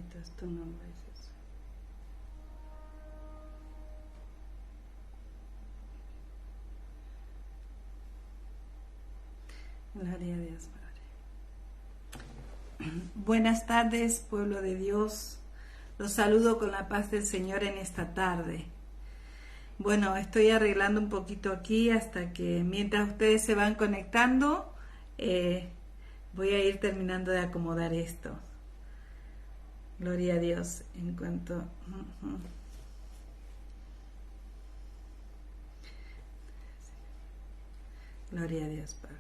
Bendito es tu nombre, Jesús. Gloria a Dios, Padre. Buenas tardes, pueblo de Dios. Los saludo con la paz del Señor en esta tarde. Bueno, estoy arreglando un poquito aquí hasta que mientras ustedes se van conectando, voy a ir terminando de acomodar esto. Gloria a Dios. En cuanto... Gloria a Dios, Padre.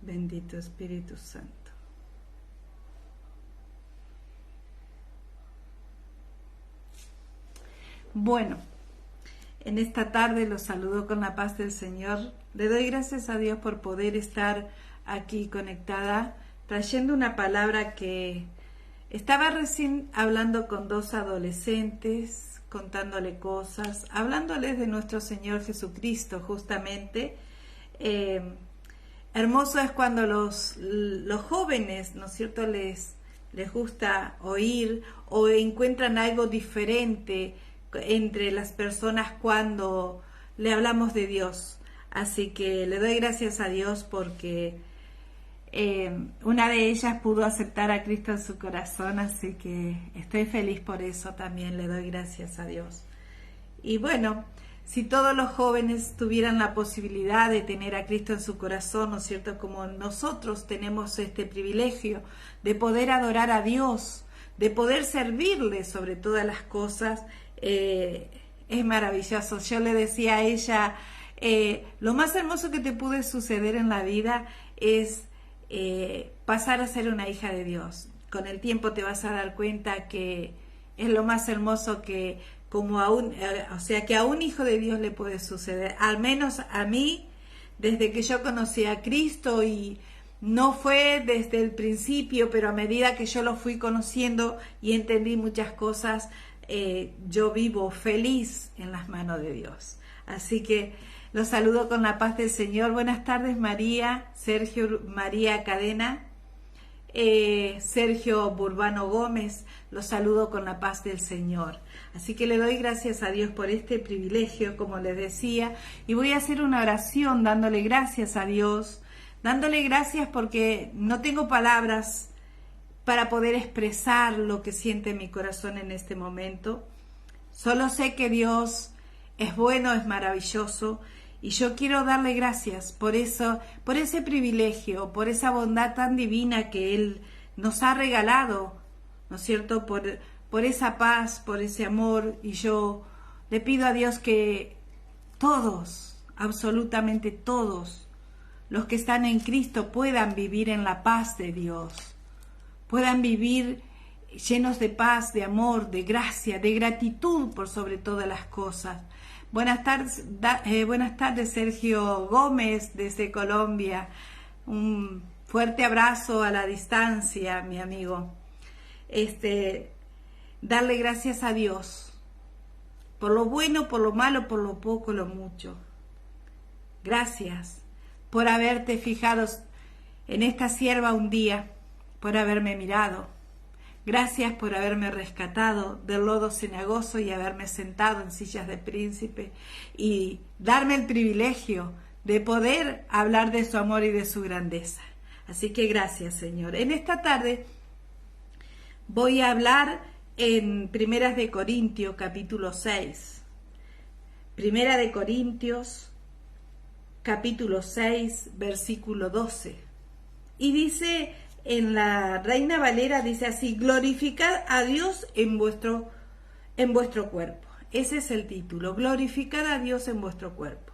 Bendito Espíritu Santo. Bueno, en esta tarde los saludo con la paz del Señor. Le doy gracias a Dios por poder estar aquí conectada, trayendo una palabra que estaba recién hablando con dos adolescentes, contándole cosas, hablándoles de nuestro Señor Jesucristo, justamente. Hermoso es cuando los jóvenes, ¿no es cierto?, les gusta oír o encuentran algo diferente entre las personas cuando le hablamos de Dios. Así que le doy gracias a Dios porque una de ellas pudo aceptar a Cristo en su corazón, así que estoy feliz por eso también, le doy gracias a Dios. Y bueno, si todos los jóvenes tuvieran la posibilidad de tener a Cristo en su corazón, ¿no es cierto?, como nosotros tenemos este privilegio de poder adorar a Dios, de poder servirle sobre todas las cosas, es maravilloso. Yo le decía a ella, lo más hermoso que te puede suceder en la vida es pasar a ser una hija de Dios. Con el tiempo te vas a dar cuenta que es lo más hermoso que que a un hijo de Dios le puede suceder. Al menos a mí, desde que yo conocí a Cristo, y no fue desde el principio, pero a medida que yo lo fui conociendo y entendí muchas cosas, yo vivo feliz en las manos de Dios. Así que los saludo con la paz del Señor. Buenas tardes, María, Sergio, María Cadena, Sergio Burbano Gómez, los saludo con la paz del Señor. Así que le doy gracias a Dios por este privilegio, como les decía, y voy a hacer una oración dándole gracias a Dios, dándole gracias porque no tengo palabras para poder expresar lo que siente mi corazón en este momento. Solo sé que Dios es bueno, es maravilloso, y yo quiero darle gracias por eso, por ese privilegio, por esa bondad tan divina que Él nos ha regalado, ¿no es cierto?, por esa paz, por ese amor. Y yo le pido a Dios que todos, absolutamente todos, los que están en Cristo puedan vivir en la paz de Dios, puedan vivir llenos de paz, de amor, de gracia, de gratitud por sobre todas las cosas. Buenas tardes, Sergio Gómez desde Colombia. Un fuerte abrazo a la distancia, mi amigo. Darle gracias a Dios por lo bueno, por lo malo, por lo poco, lo mucho. Gracias por haberte fijado en esta sierva un día, por haberme mirado. Gracias por haberme rescatado del lodo cenagoso y haberme sentado en sillas de príncipe y darme el privilegio de poder hablar de su amor y de su grandeza. Así que gracias, Señor. En esta tarde voy a hablar en Primeras de Corintios, capítulo 6. Primera de Corintios, capítulo 6, versículo 12. Y dice... En la Reina Valera dice así: glorificad a Dios en vuestro cuerpo. Ese es el título, glorificad a Dios en vuestro cuerpo.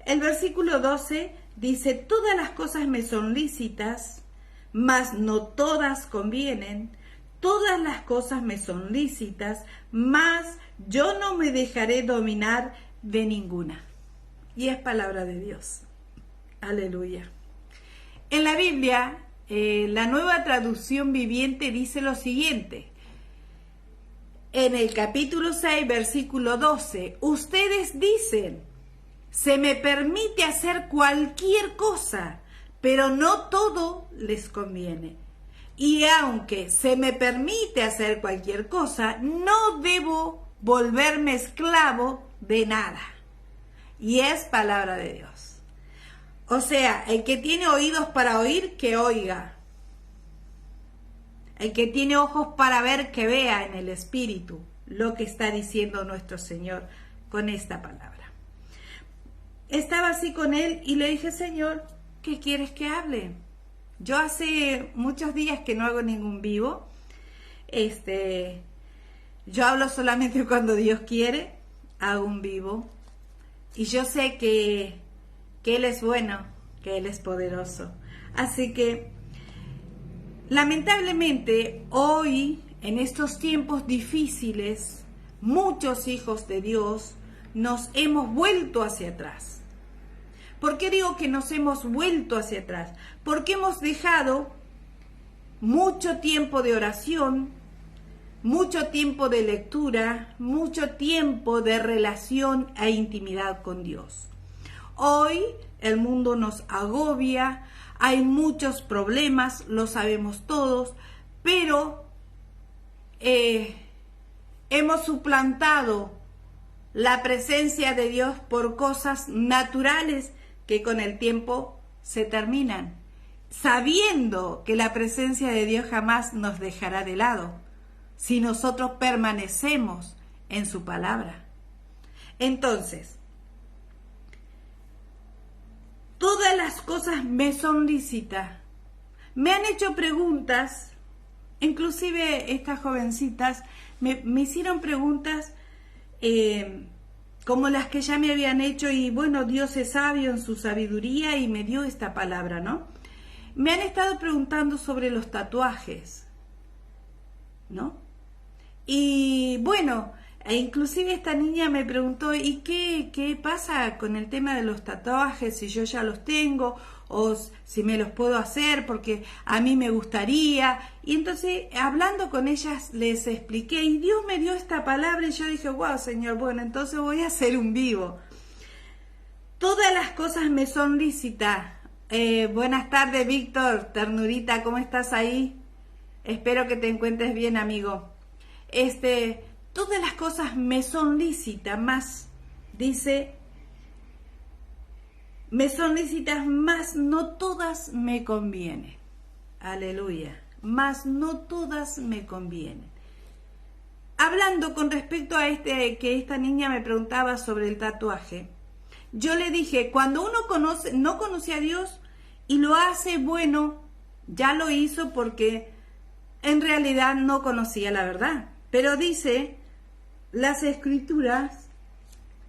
El versículo 12 dice: todas las cosas me son lícitas, mas no todas convienen. Todas las cosas me son lícitas, mas yo no me dejaré dominar de ninguna. Y es palabra de Dios. Aleluya. En la Biblia, la Nueva Traducción Viviente dice lo siguiente: en el capítulo 6, versículo 12, ustedes dicen, se me permite hacer cualquier cosa, pero no todo les conviene. Y aunque se me permite hacer cualquier cosa, no debo volverme esclavo de nada. Y es palabra de Dios. O sea, el que tiene oídos para oír, que oiga. El que tiene ojos para ver, que vea en el Espíritu lo que está diciendo nuestro Señor con esta palabra. Estaba así con él y le dije, Señor, ¿qué quieres que hable? Yo hace muchos días que no hago ningún vivo. Yo hablo solamente cuando Dios quiere, hago un vivo. Y yo sé que Él es bueno, que Él es poderoso. Así que, lamentablemente, hoy, en estos tiempos difíciles, muchos hijos de Dios nos hemos vuelto hacia atrás. ¿Por qué digo que nos hemos vuelto hacia atrás? Porque hemos dejado mucho tiempo de oración, mucho tiempo de lectura, mucho tiempo de relación e intimidad con Dios. Hoy el mundo nos agobia, hay muchos problemas, lo sabemos todos, pero hemos suplantado la presencia de Dios por cosas naturales que con el tiempo se terminan, sabiendo que la presencia de Dios jamás nos dejará de lado si nosotros permanecemos en su palabra. Entonces, todas las cosas me son lícitas. Me han hecho preguntas, inclusive estas jovencitas me hicieron preguntas como las que ya me habían hecho, y bueno, Dios es sabio en su sabiduría y me dio esta palabra, ¿no? Me han estado preguntando sobre los tatuajes, ¿no? Y bueno, inclusive esta niña me preguntó, ¿y qué pasa con el tema de los tatuajes? Si yo ya los tengo o si me los puedo hacer, porque a mí me gustaría. Y entonces, hablando con ellas, les expliqué y Dios me dio esta palabra y yo dije, wow, Señor, bueno, entonces voy a hacer un vivo. Todas las cosas me son lícitas. Buenas tardes, Víctor, ternurita, ¿cómo estás ahí? Espero que te encuentres bien, amigo. Todas las cosas me son lícitas, más, dice, me son lícitas, más no todas me convienen. Aleluya. Más no todas me convienen. Hablando con respecto a que esta niña me preguntaba sobre el tatuaje, yo le dije, cuando uno no conoce a Dios y lo hace, bueno, ya lo hizo porque en realidad no conocía la verdad. Pero dice las Escrituras,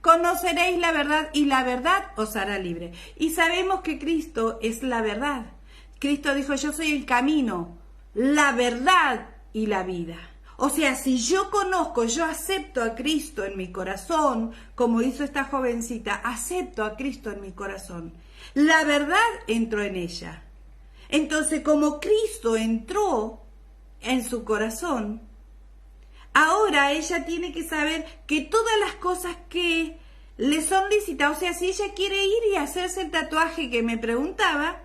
conoceréis la verdad y la verdad os hará libre. Y sabemos que Cristo es la verdad. Cristo dijo, yo soy el camino, la verdad y la vida. O sea, si yo conozco, yo acepto a Cristo en mi corazón, como hizo esta jovencita, acepto a Cristo en mi corazón. La verdad entró en ella. Entonces, como Cristo entró en su corazón, ahora ella tiene que saber que todas las cosas que le son lícitas, o sea, si ella quiere ir y hacerse el tatuaje que me preguntaba,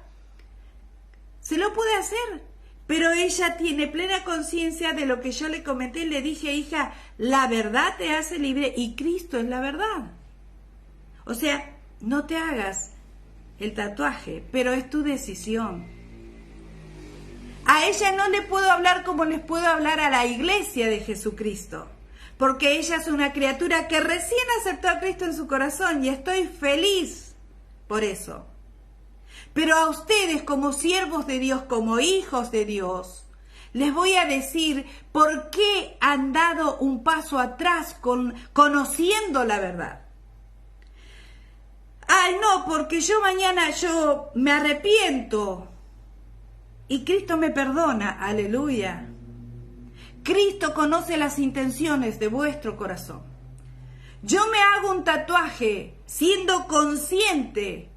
se lo puede hacer. Pero ella tiene plena conciencia de lo que yo le comenté y le dije, hija, la verdad te hace libre y Cristo es la verdad. O sea, no te hagas el tatuaje, pero es tu decisión. A ella no le puedo hablar como les puedo hablar a la iglesia de Jesucristo, porque ella es una criatura que recién aceptó a Cristo en su corazón y estoy feliz por eso. Pero a ustedes como siervos de Dios, como hijos de Dios, les voy a decir por qué han dado un paso atrás conociendo la verdad. Ay, no, porque yo mañana me arrepiento. Y Cristo me perdona, aleluya. Cristo conoce las intenciones de vuestro corazón. Yo me hago un tatuaje siendo consciente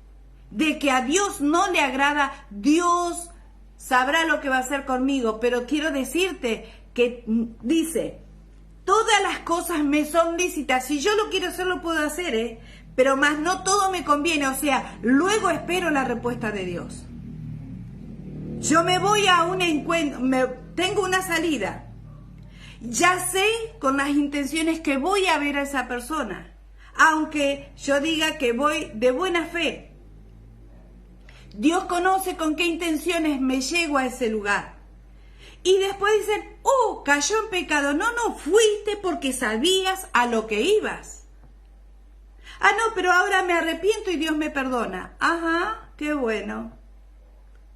de que a Dios no le agrada. Dios sabrá lo que va a hacer conmigo, pero quiero decirte que dice, Todas las cosas me son lícitas. Si yo lo quiero hacer, lo puedo hacer, ¿eh? Pero más no todo me conviene. O sea, luego espero la respuesta de Dios. Yo me voy a un encuentro, tengo una salida. Ya sé con las intenciones que voy a ver a esa persona. Aunque yo diga que voy de buena fe. Dios conoce con qué intenciones me llego a ese lugar. Y después dicen, cayó en pecado. No, fuiste porque sabías a lo que ibas. No, pero ahora me arrepiento y Dios me perdona. Ajá, qué bueno.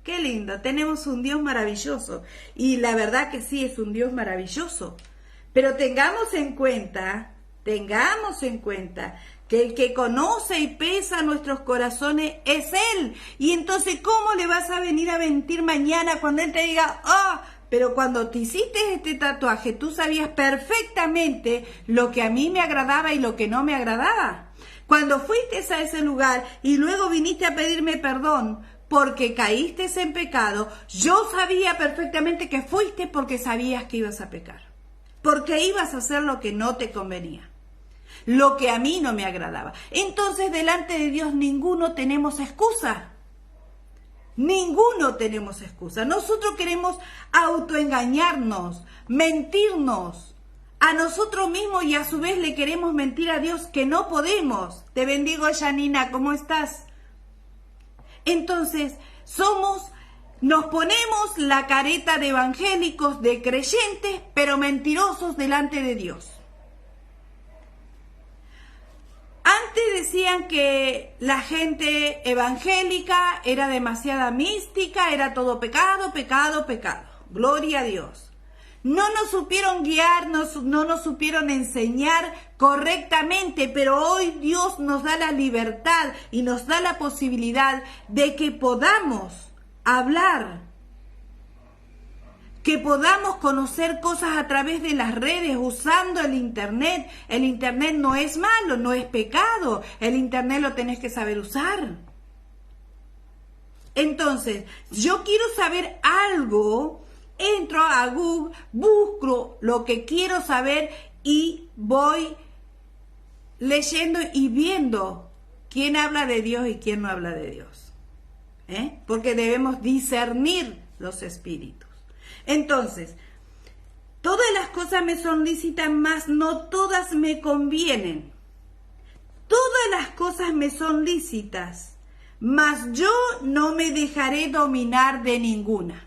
Qué lindo, tenemos un Dios maravilloso. Y la verdad que sí, es un Dios maravilloso. Pero tengamos en cuenta que el que conoce y pesa nuestros corazones es Él. Y entonces, ¿cómo le vas a venir a mentir mañana cuando Él te diga, pero cuando te hiciste este tatuaje, tú sabías perfectamente lo que a mí me agradaba y lo que no me agradaba? Cuando fuiste a ese lugar y luego viniste a pedirme perdón porque caíste en pecado, yo sabía perfectamente que fuiste porque sabías que ibas a pecar. Porque ibas a hacer lo que no te convenía. Lo que a mí no me agradaba. Entonces, delante de Dios, ninguno tenemos excusa. Ninguno tenemos excusa. Nosotros queremos autoengañarnos, mentirnos a nosotros mismos y a su vez le queremos mentir a Dios que no podemos. Te bendigo, Janina, ¿cómo estás? Entonces, nos ponemos la careta de evangélicos, de creyentes, pero mentirosos delante de Dios. Antes decían que la gente evangélica era demasiada mística, era todo pecado, pecado, pecado. Gloria a Dios. No nos supieron guiar, no nos supieron enseñar correctamente, pero hoy Dios nos da la libertad y nos da la posibilidad de que podamos hablar, que podamos conocer cosas a través de las redes usando el Internet. El Internet no es malo, no es pecado. El Internet lo tenés que saber usar. Entonces, yo quiero saber algo, entro a Google, busco lo que quiero saber y voy leyendo y viendo quién habla de Dios y quién no habla de Dios. Porque debemos discernir los espíritus. Entonces, todas las cosas me son lícitas, mas no todas me convienen. Todas las cosas me son lícitas, mas yo no me dejaré dominar de ninguna.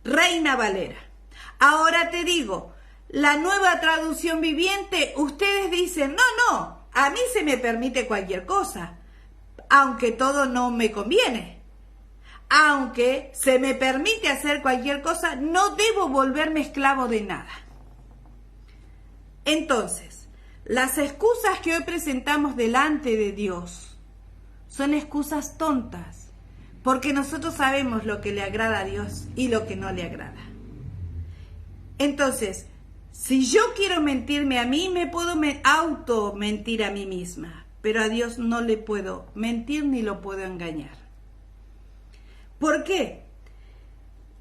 Reina Valera. Ahora te digo, la Nueva Traducción Viviente, ustedes dicen, no, a mí se me permite cualquier cosa, aunque todo no me conviene. Aunque se me permite hacer cualquier cosa, no debo volverme esclavo de nada. Entonces, las excusas que hoy presentamos delante de Dios son excusas tontas, porque nosotros sabemos lo que le agrada a Dios y lo que no le agrada. Entonces, si yo quiero mentirme a mí, me puedo auto mentir a mí misma, pero a Dios no le puedo mentir ni lo puedo engañar. ¿Por qué?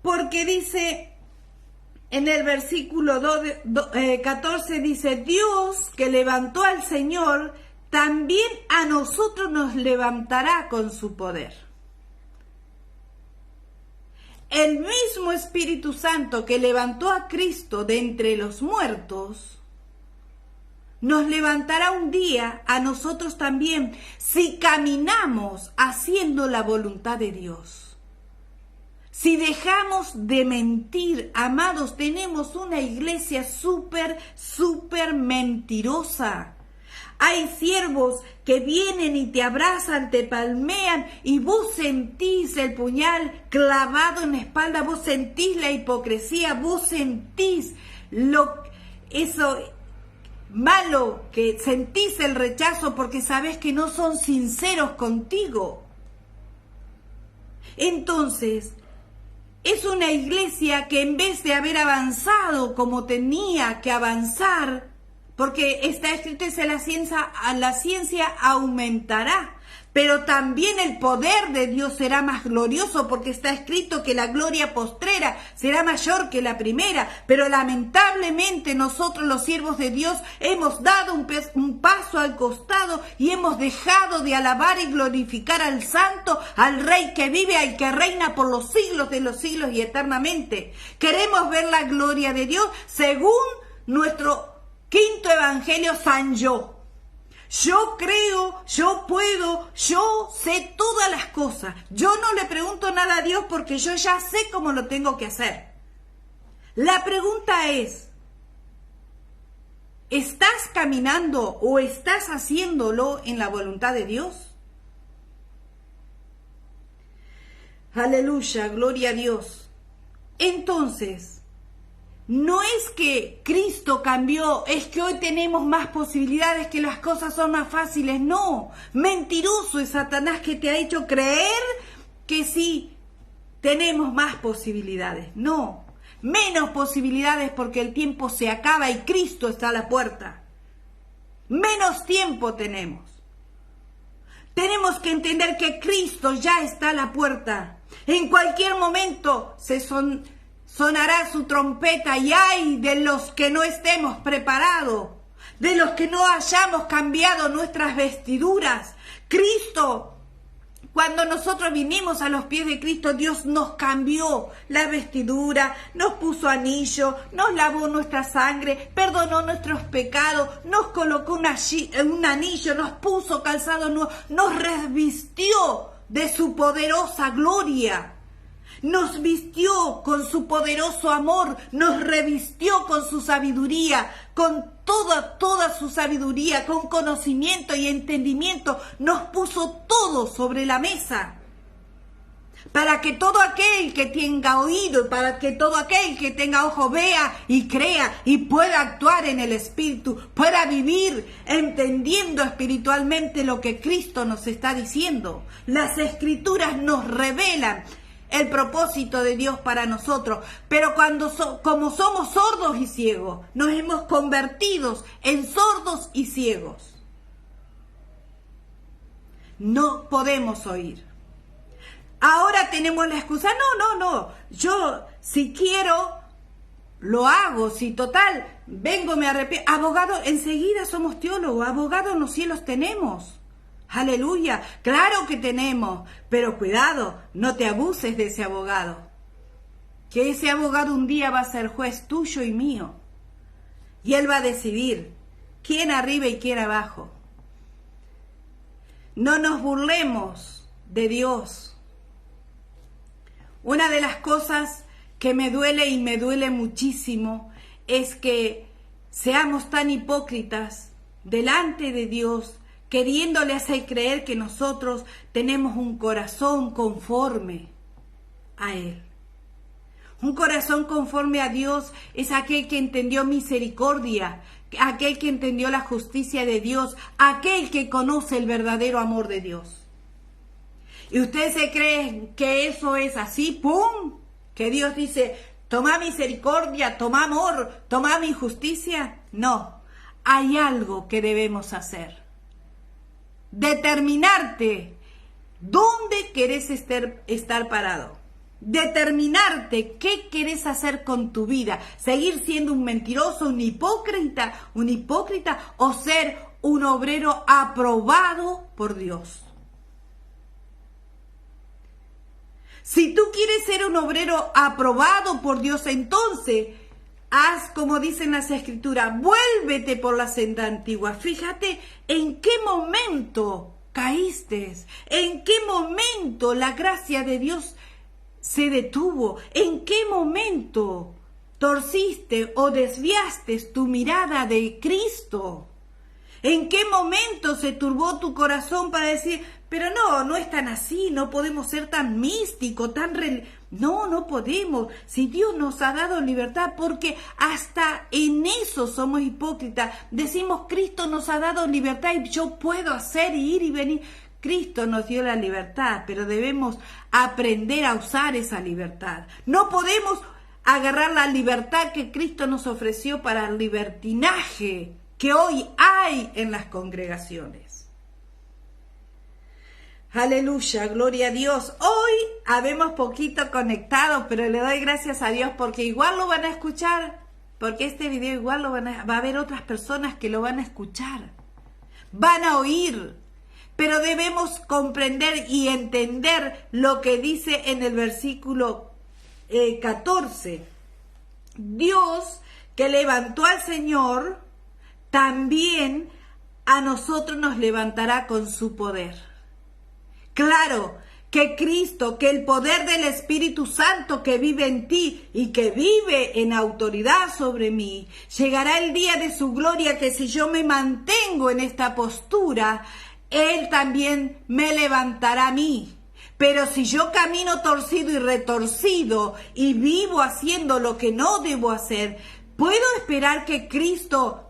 Porque dice en el versículo 14, dice, Dios que levantó al Señor, también a nosotros nos levantará con su poder. El mismo Espíritu Santo que levantó a Cristo de entre los muertos, nos levantará un día a nosotros también si caminamos haciendo la voluntad de Dios. Si dejamos de mentir, amados, tenemos una iglesia súper mentirosa. Hay siervos que vienen y te abrazan, te palmean y vos sentís el puñal clavado en la espalda, vos sentís la hipocresía, vos sentís eso malo, que sentís el rechazo porque sabés que no son sinceros contigo. Entonces, es una iglesia que en vez de haber avanzado como tenía que avanzar, porque está escrito que la ciencia aumentará, pero también el poder de Dios será más glorioso, porque está escrito que la gloria postrera será mayor que la primera. Pero lamentablemente nosotros, los siervos de Dios, hemos dado un paso al costado y hemos dejado de alabar y glorificar al Santo, al Rey que vive, al que reina por los siglos de los siglos y eternamente. Queremos ver la gloria de Dios según nuestro quinto evangelio, San Yo. Yo creo, yo puedo, yo sé todas las cosas. Yo no le pregunto nada a Dios porque yo ya sé cómo lo tengo que hacer. La pregunta es, ¿estás caminando o estás haciéndolo en la voluntad de Dios? Aleluya, gloria a Dios. Entonces, no es que Cristo cambió, es que hoy tenemos más posibilidades, que las cosas son más fáciles. No, mentiroso es Satanás que te ha hecho creer que sí tenemos más posibilidades. No, menos posibilidades porque el tiempo se acaba y Cristo está a la puerta. Menos tiempo tenemos. Tenemos que entender que Cristo ya está a la puerta. En cualquier momento sonará su trompeta y ay de los que no estemos preparados, de los que no hayamos cambiado nuestras vestiduras. Cristo, cuando nosotros vinimos a los pies de Cristo, Dios nos cambió la vestidura, nos puso anillo, nos lavó nuestra sangre, perdonó nuestros pecados, nos colocó un anillo, nos puso calzado nuevo, nos revistió de su poderosa gloria. Nos vistió con su poderoso amor, nos revistió con su sabiduría, con toda su sabiduría, con conocimiento y entendimiento, nos puso todo sobre la mesa. Para que todo aquel que tenga oído, para que todo aquel que tenga ojo vea y crea y pueda actuar en el Espíritu, pueda vivir entendiendo espiritualmente lo que Cristo nos está diciendo. Las Escrituras nos revelan el propósito de Dios para nosotros, pero como somos sordos y ciegos, nos hemos convertido en sordos y ciegos. No podemos oír. Ahora tenemos la excusa, no, yo si quiero, lo hago, si total, vengo, me arrepiento. Abogado, enseguida somos teólogos, abogados en los cielos tenemos. Aleluya, claro que tenemos, pero cuidado, no te abuses de ese abogado. Que ese abogado un día va a ser juez tuyo y mío. Y él va a decidir quién arriba y quién abajo. No nos burlemos de Dios. Una de las cosas que me duele y me duele muchísimo es que seamos tan hipócritas delante de Dios, queriéndole hacer creer que nosotros tenemos un corazón conforme a Él. Un corazón conforme a Dios es aquel que entendió misericordia, aquel que entendió la justicia de Dios, aquel que conoce el verdadero amor de Dios. ¿Y ustedes se creen que eso es así? ¡Pum! Que Dios dice, toma misericordia, toma amor, toma mi justicia. No, hay algo que debemos hacer. Determinarte dónde querés estar parado. Determinarte qué querés hacer con tu vida. Seguir siendo un mentiroso, un hipócrita o ser un obrero aprobado por Dios. Si tú quieres ser un obrero aprobado por Dios, entonces haz como dicen las Escrituras, vuélvete por la senda antigua. Fíjate en qué momento caíste, en qué momento la gracia de Dios se detuvo, en qué momento torciste o desviaste tu mirada de Cristo. ¿En qué momento se turbó tu corazón para decir, pero no es tan así, no podemos ser tan místicos, no podemos, si Dios nos ha dado libertad, porque hasta en eso somos hipócritas, decimos Cristo nos ha dado libertad y yo puedo hacer y ir y venir. Cristo nos dio la libertad, pero debemos aprender a usar esa libertad. No podemos agarrar la libertad que Cristo nos ofreció para el libertinaje que hoy hay en las congregaciones. Aleluya, gloria a Dios. Hoy habemos poquito conectados, pero le doy gracias a Dios porque igual lo van a escuchar, porque este video igual va a haber otras personas que lo van a escuchar, van a oír, pero debemos comprender y entender lo que dice en el versículo 14. Dios que levantó al Señor, también a nosotros nos levantará con su poder. Claro, que Cristo, que el poder del Espíritu Santo que vive en ti y que vive en autoridad sobre mí, llegará el día de su gloria que si yo me mantengo en esta postura, Él también me levantará a mí. Pero si yo camino torcido y retorcido y vivo haciendo lo que no debo hacer, ¿puedo esperar que Cristo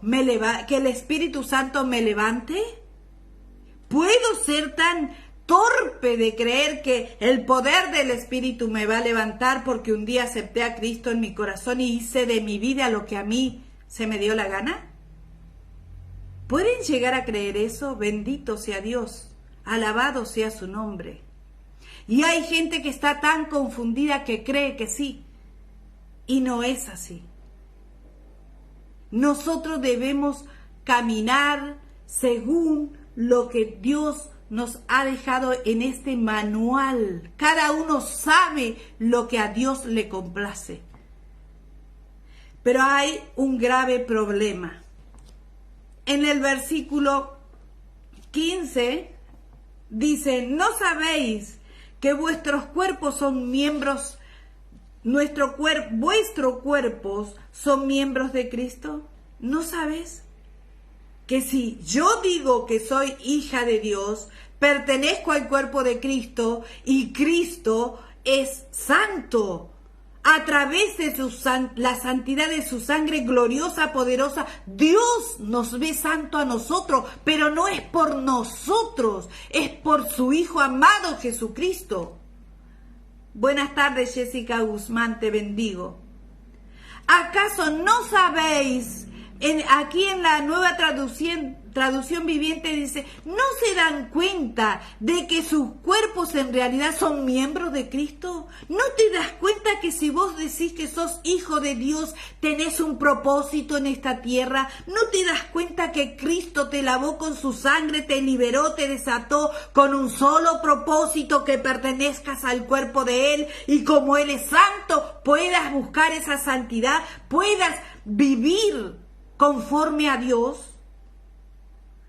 que el Espíritu Santo me levante? ¿Puedo ser tan torpe de creer que el poder del Espíritu me va a levantar porque un día acepté a Cristo en mi corazón y hice de mi vida lo que a mí se me dio la gana? ¿Pueden llegar a creer eso? Bendito sea Dios, alabado sea su nombre. Y hay gente que está tan confundida que cree que sí, y no es así. Nosotros debemos caminar según lo que Dios nos ha dejado en este manual. Cada uno sabe lo que a Dios le complace. Pero hay un grave problema. En el versículo 15 dice, ¿no sabéis que vuestros cuerpos son miembros, vuestros cuerpos son miembros de Cristo? ¿No sabes que si yo digo que soy hija de Dios, pertenezco al cuerpo de Cristo y Cristo es santo? A través de la santidad de su sangre gloriosa, poderosa, Dios nos ve santo a nosotros, pero no es por nosotros, es por su Hijo amado Jesucristo. Buenas tardes, Jessica Guzmán, te bendigo. ¿Acaso no sabéis? Aquí en la nueva traducción viviente dice, ¿no se dan cuenta de que sus cuerpos en realidad son miembros de Cristo? ¿No te das cuenta que si vos decís que sos hijo de Dios, tenés un propósito en esta tierra? ¿No te das cuenta que Cristo te lavó con su sangre, te liberó, te desató con un solo propósito, que pertenezcas al cuerpo de Él y como Él es santo, puedas buscar esa santidad, puedas vivir conforme a Dios?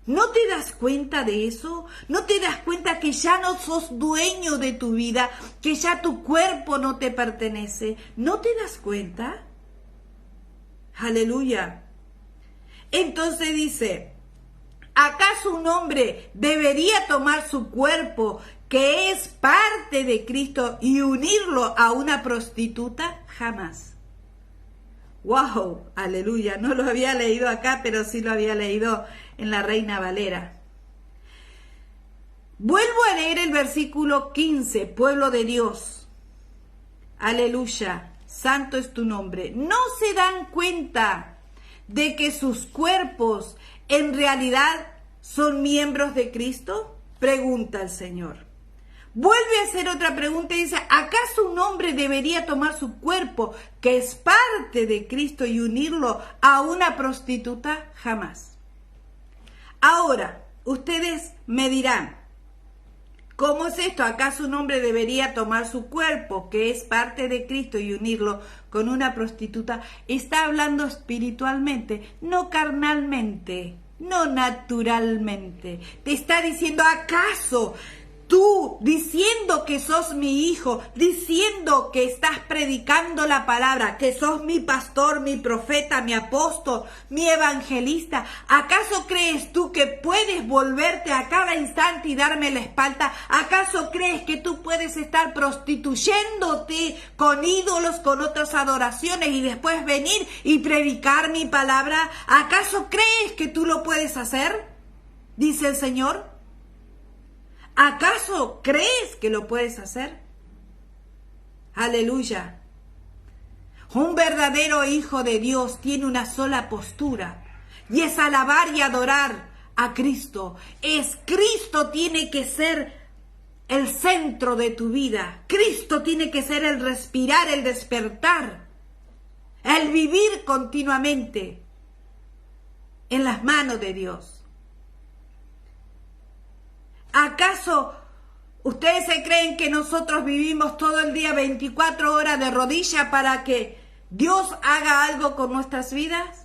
¿No te das cuenta de eso? ¿No te das cuenta que ya no sos dueño de tu vida, que ya tu cuerpo no te pertenece? ¿No te das cuenta? Aleluya. Entonces dice, ¿acaso un hombre debería tomar su cuerpo, que es parte de Cristo, y unirlo a una prostituta? Jamás. ¡Wow! Aleluya. No lo había leído acá, pero sí lo había leído en la Reina Valera. Vuelvo a leer el versículo 15, pueblo de Dios. Aleluya. Santo es tu nombre. ¿No se dan cuenta de que sus cuerpos en realidad son miembros de Cristo? Pregunta el Señor. Vuelve a hacer otra pregunta y dice, ¿acaso un hombre debería tomar su cuerpo, que es parte de Cristo, y unirlo a una prostituta? Jamás. Ahora, ustedes me dirán, ¿cómo es esto? ¿Acaso un hombre debería tomar su cuerpo, que es parte de Cristo, y unirlo con una prostituta? Está hablando espiritualmente, no carnalmente, no naturalmente. Te está diciendo, ¿acaso tú, diciendo que sos mi hijo, diciendo que estás predicando la palabra, que sos mi pastor, mi profeta, mi apóstol, mi evangelista, ¿acaso crees tú que puedes volverte a cada instante y darme la espalda? ¿Acaso crees que tú puedes estar prostituyéndote con ídolos, con otras adoraciones, y después venir y predicar mi palabra? ¿Acaso crees que tú lo puedes hacer? Dice el Señor. ¿Acaso crees que lo puedes hacer? Aleluya. Un verdadero hijo de Dios tiene una sola postura, y es alabar y adorar a Cristo. Es Cristo tiene que ser el centro de tu vida. Cristo tiene que ser el respirar, el despertar, el vivir continuamente en las manos de Dios. ¿Acaso ustedes se creen que nosotros vivimos todo el día 24 horas de rodilla para que Dios haga algo con nuestras vidas?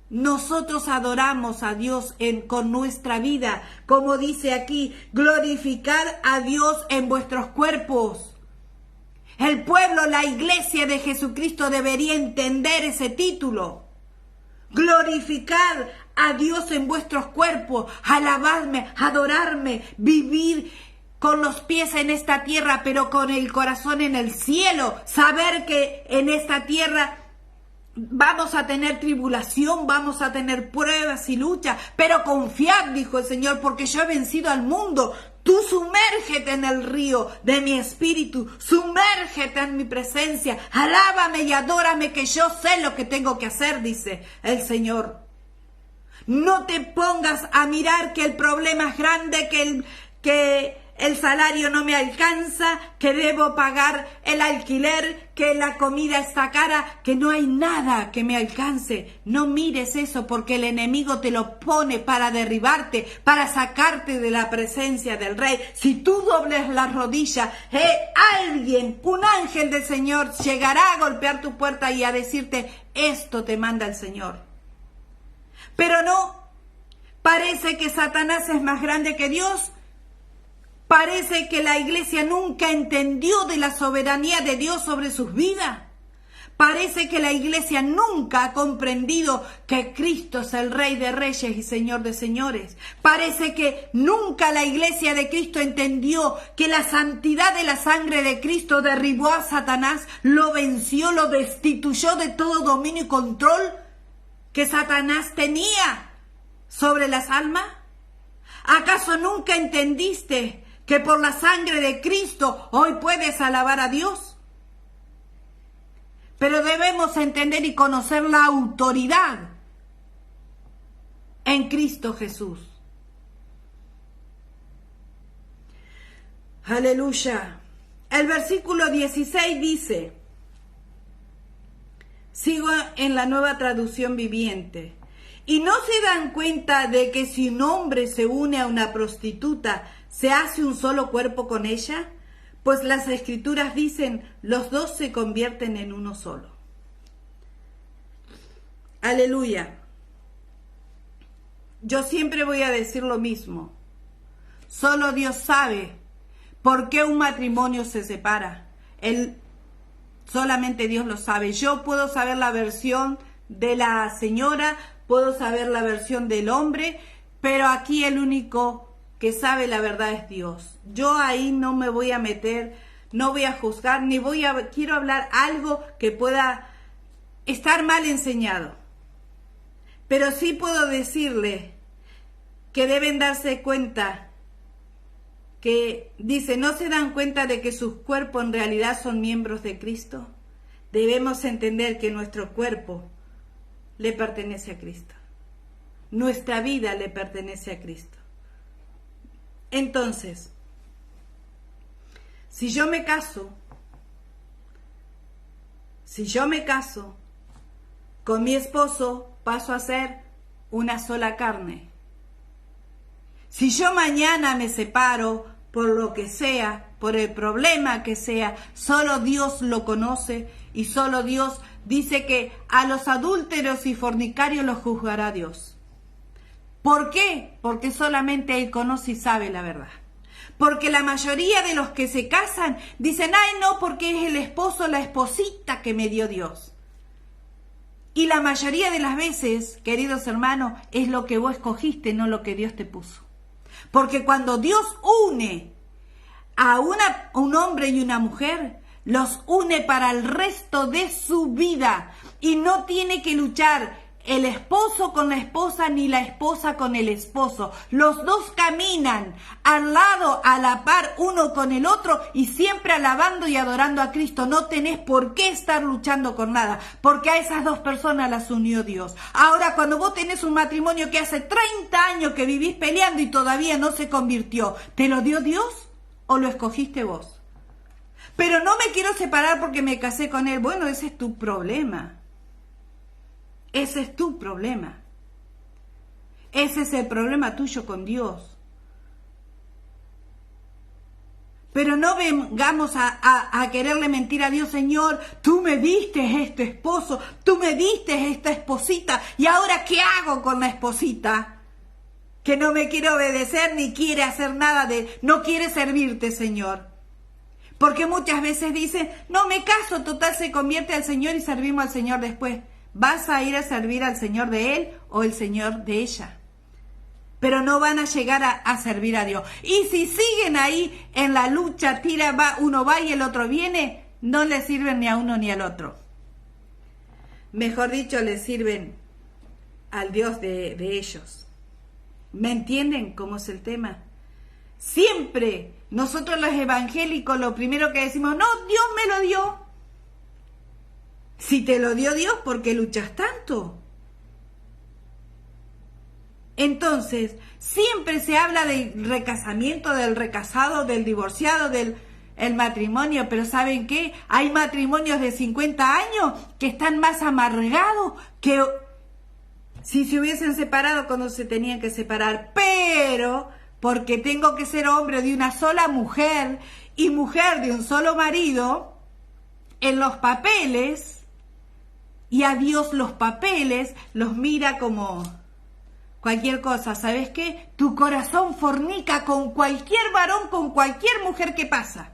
Nosotros adoramos a Dios con nuestra vida, como dice aquí, glorificad a Dios en vuestros cuerpos. El pueblo, la iglesia de Jesucristo debería entender ese título. Glorificad a Dios en vuestros cuerpos, alabadme, adorarme, vivir con los pies en esta tierra, pero con el corazón en el cielo. Saber que en esta tierra vamos a tener tribulación, vamos a tener pruebas y luchas, pero confiad, dijo el Señor, porque yo he vencido al mundo. Tú sumérgete en el río de mi espíritu, sumérgete en mi presencia, alábame y adórame, que yo sé lo que tengo que hacer, dice el Señor. No te pongas a mirar que el problema es grande, que el salario no me alcanza, que debo pagar el alquiler, que la comida está cara, que no hay nada que me alcance. No mires eso, porque el enemigo te lo pone para derribarte, para sacarte de la presencia del Rey. Si tú dobles las rodillas, alguien, un ángel del Señor, llegará a golpear tu puerta y a decirte, esto te manda el Señor. Pero no, parece que Satanás es más grande que Dios. Parece que la iglesia nunca entendió de la soberanía de Dios sobre sus vidas. Parece que la iglesia nunca ha comprendido que Cristo es el Rey de Reyes y Señor de Señores. Parece que nunca la iglesia de Cristo entendió que la santidad de la sangre de Cristo derribó a Satanás, lo venció, lo destituyó de todo dominio y control que Satanás tenía sobre las almas. ¿Acaso nunca entendiste que por la sangre de Cristo hoy puedes alabar a Dios? Pero debemos entender y conocer la autoridad en Cristo Jesús. Aleluya. El versículo 16 dice, sigo en la Nueva Traducción Viviente, ¿y no se dan cuenta de que si un hombre se une a una prostituta, se hace un solo cuerpo con ella? Pues las Escrituras dicen, los dos se convierten en uno solo. Aleluya. Yo siempre voy a decir lo mismo. Solo Dios sabe por qué un matrimonio se separa. Solamente Dios lo sabe. Yo puedo saber la versión de la señora, puedo saber la versión del hombre, pero aquí el único que sabe la verdad es Dios. Yo ahí no me voy a meter, no voy a juzgar, ni quiero hablar algo que pueda estar mal enseñado. Pero sí puedo decirle que deben darse cuenta que dice, ¿no se dan cuenta de que sus cuerpos en realidad son miembros de Cristo? Debemos entender que nuestro cuerpo le pertenece a Cristo. Nuestra vida le pertenece a Cristo. Entonces, si yo me caso con mi esposo, paso a ser una sola carne. Si yo mañana me separo por lo que sea, por el problema que sea, solo Dios lo conoce y solo Dios dice que a los adúlteros y fornicarios los juzgará Dios. ¿Por qué? Porque solamente Él conoce y sabe la verdad. Porque la mayoría de los que se casan dicen, ay no, porque es el esposo o la esposita que me dio Dios. Y la mayoría de las veces, queridos hermanos, es lo que vos escogiste, no lo que Dios te puso. Porque cuando Dios une a un hombre y una mujer, los une para el resto de su vida. Y no tiene que luchar el esposo con la esposa ni la esposa con el esposo. Los dos caminan al lado, a la par, uno con el otro y siempre alabando y adorando a Cristo. No tenés por qué estar luchando con nada, porque a esas dos personas las unió Dios. Ahora, cuando vos tenés un matrimonio que hace 30 años que vivís peleando y todavía no se convirtió, ¿te lo dio Dios o lo escogiste vos? Pero no me quiero separar porque me casé con él. Bueno, ese es tu problema. Ese es tu problema. Ese es el problema tuyo con Dios. Pero no vengamos a quererle mentir a Dios, Señor, tú me diste este esposo, tú me diste esta esposita, y ahora ¿qué hago con la esposita? Que no me quiere obedecer ni quiere hacer nada no quiere servirte, Señor. Porque muchas veces dicen, no me caso, total se convierte al Señor y servimos al Señor después. ¿Vas a ir a servir al Señor de él o el Señor de ella? Pero no van a llegar a servir a Dios. Y si siguen ahí en la lucha, uno va y el otro viene, no le sirven ni a uno ni al otro. Mejor dicho, le sirven al Dios de ellos. ¿Me entienden cómo es el tema? Siempre nosotros los evangélicos lo primero que decimos, no, Dios me lo dio. Si te lo dio Dios, ¿por qué luchas tanto? Entonces, siempre se habla del recasamiento, del recasado, del divorciado, del matrimonio, pero ¿saben qué? Hay matrimonios de 50 años que están más amargados que si se hubiesen separado cuando se tenían que separar, pero porque tengo que ser hombre de una sola mujer y mujer de un solo marido, en los papeles, y a Dios los papeles los mira como cualquier cosa. ¿Sabes qué? Tu corazón fornica con cualquier varón, con cualquier mujer que pasa.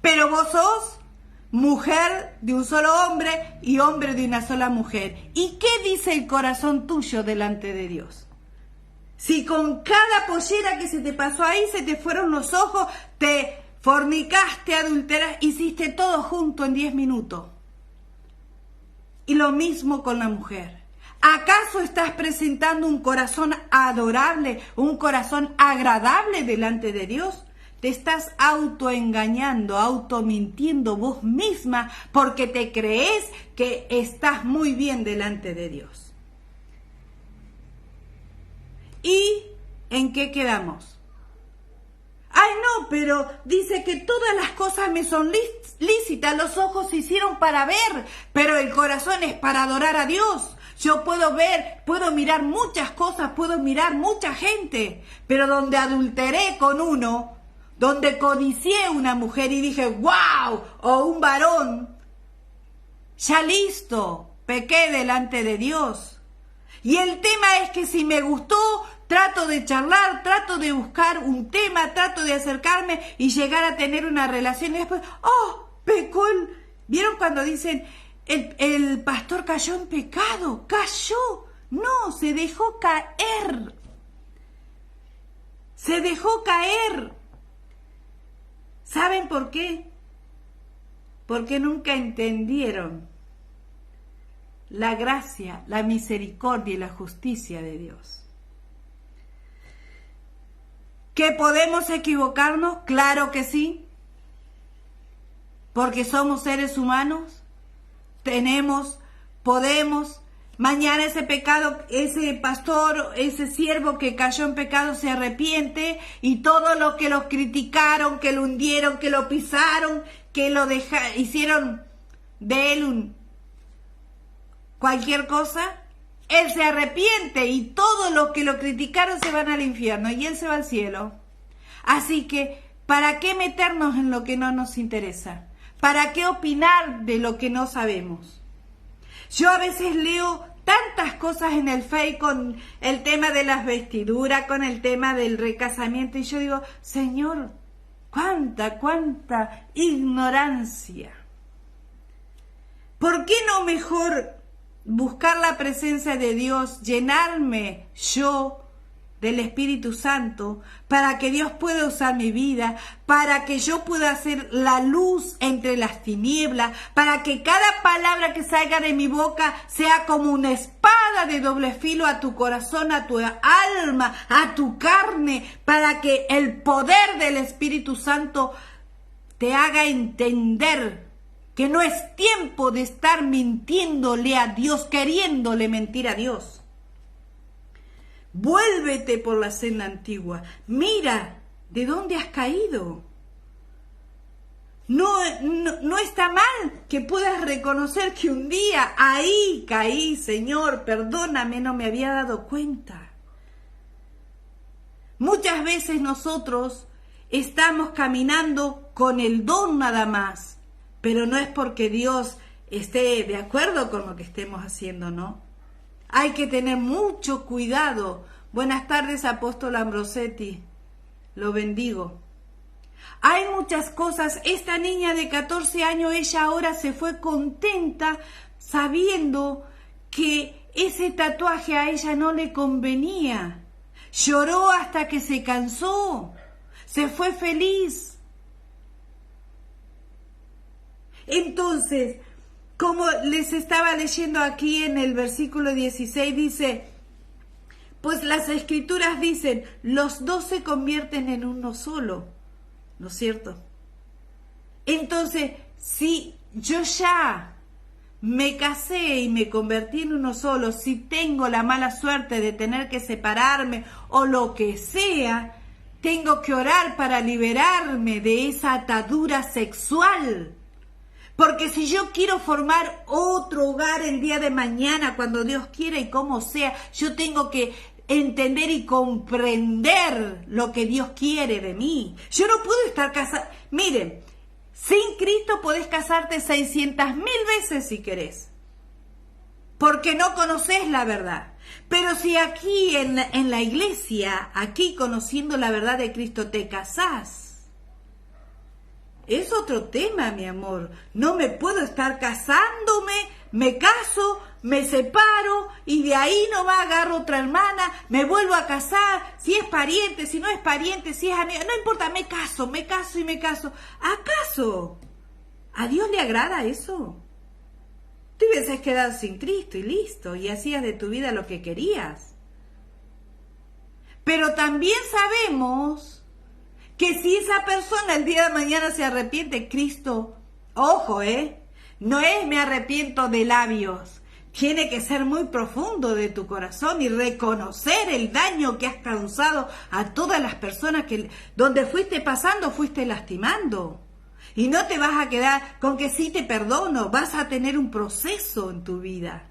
Pero vos sos mujer de un solo hombre y hombre de una sola mujer. ¿Y qué dice el corazón tuyo delante de Dios? Si con cada pollera que se te pasó ahí se te fueron los ojos, te fornicaste, adulteras, hiciste todo junto en 10 minutos. Y lo mismo con la mujer. ¿Acaso estás presentando un corazón adorable, un corazón agradable delante de Dios? Te estás autoengañando, automintiendo vos misma porque te crees que estás muy bien delante de Dios. ¿Y en qué quedamos? Ay, no, pero dice que todas las cosas me son lícitas, los ojos se hicieron para ver, pero el corazón es para adorar a Dios. Yo puedo ver, puedo mirar muchas cosas, puedo mirar mucha gente, pero donde adulteré con uno, donde codicié una mujer y dije, wow, o un varón, ya listo, pequé delante de Dios. Y el tema es que si me gustó, trato de charlar, trato de buscar un tema, trato de acercarme y llegar a tener una relación y después, oh, pecó ¿Vieron cuando dicen, el pastor cayó en pecado? Cayó. No, se dejó caer. Se dejó caer. ¿Saben por qué? Porque nunca entendieron la gracia, la misericordia y la justicia de Dios. ¿Que podemos equivocarnos? Claro que sí. Porque somos seres humanos. Podemos. Mañana ese pecado, ese pastor, ese siervo que cayó en pecado se arrepiente y todos los que lo criticaron, que lo hundieron, que lo pisaron, que lo hicieron de él cualquier cosa, él se arrepiente y todos los que lo criticaron se van al infierno y él se va al cielo. Así que, ¿para qué meternos en lo que no nos interesa? ¿Para qué opinar de lo que no sabemos? Yo a veces leo tantas cosas en el Face con el tema de las vestiduras, con el tema del recasamiento y yo digo, Señor, cuánta ignorancia. ¿Por qué no mejor buscar la presencia de Dios, llenarme yo del Espíritu Santo para que Dios pueda usar mi vida, para que yo pueda ser la luz entre las tinieblas, para que cada palabra que salga de mi boca sea como una espada de doble filo a tu corazón, a tu alma, a tu carne, para que el poder del Espíritu Santo te haga entender que no es tiempo de estar mintiéndole a Dios, queriéndole mentir a Dios. Vuélvete por la senda antigua. Mira de dónde has caído. No está mal que puedas reconocer que un día ahí caí, Señor, perdóname, no me había dado cuenta. Muchas veces nosotros estamos caminando con el don nada más, pero no es porque Dios esté de acuerdo con lo que estemos haciendo, ¿no? Hay que tener mucho cuidado. Buenas tardes, Apóstol Ambrosetti. Lo bendigo. Hay muchas cosas. Esta niña de 14 años, ella ahora se fue contenta sabiendo que ese tatuaje a ella no le convenía. Lloró hasta que se cansó. Se fue feliz. Entonces, como les estaba leyendo aquí en el versículo 16, dice, pues las escrituras dicen, los dos se convierten en uno solo, ¿no es cierto? Entonces, si yo ya me casé y me convertí en uno solo, si tengo la mala suerte de tener que separarme o lo que sea, tengo que orar para liberarme de esa atadura sexual. Porque si yo quiero formar otro hogar el día de mañana, cuando Dios quiera y como sea, yo tengo que entender y comprender lo que Dios quiere de mí. Yo no puedo estar casada. Miren, sin Cristo podés casarte 600.000 veces si querés, porque no conoces la verdad. Pero si aquí en la iglesia, aquí conociendo la verdad de Cristo, te casás, es otro tema, mi amor. No me puedo estar casándome, me caso, me separo y de ahí nomás agarro otra hermana, me vuelvo a casar, si es pariente, si no es pariente, si es amiga, no importa, me caso y me caso. ¿Acaso a Dios le agrada eso? Te hubieses quedado sin Cristo y listo, y hacías de tu vida lo que querías. Pero también sabemos que si esa persona el día de mañana se arrepiente, Cristo, ojo, no es me arrepiento de labios, tiene que ser muy profundo de tu corazón y reconocer el daño que has causado a todas las personas que donde fuiste pasando, fuiste lastimando. Y no te vas a quedar con que sí te perdono, vas a tener un proceso en tu vida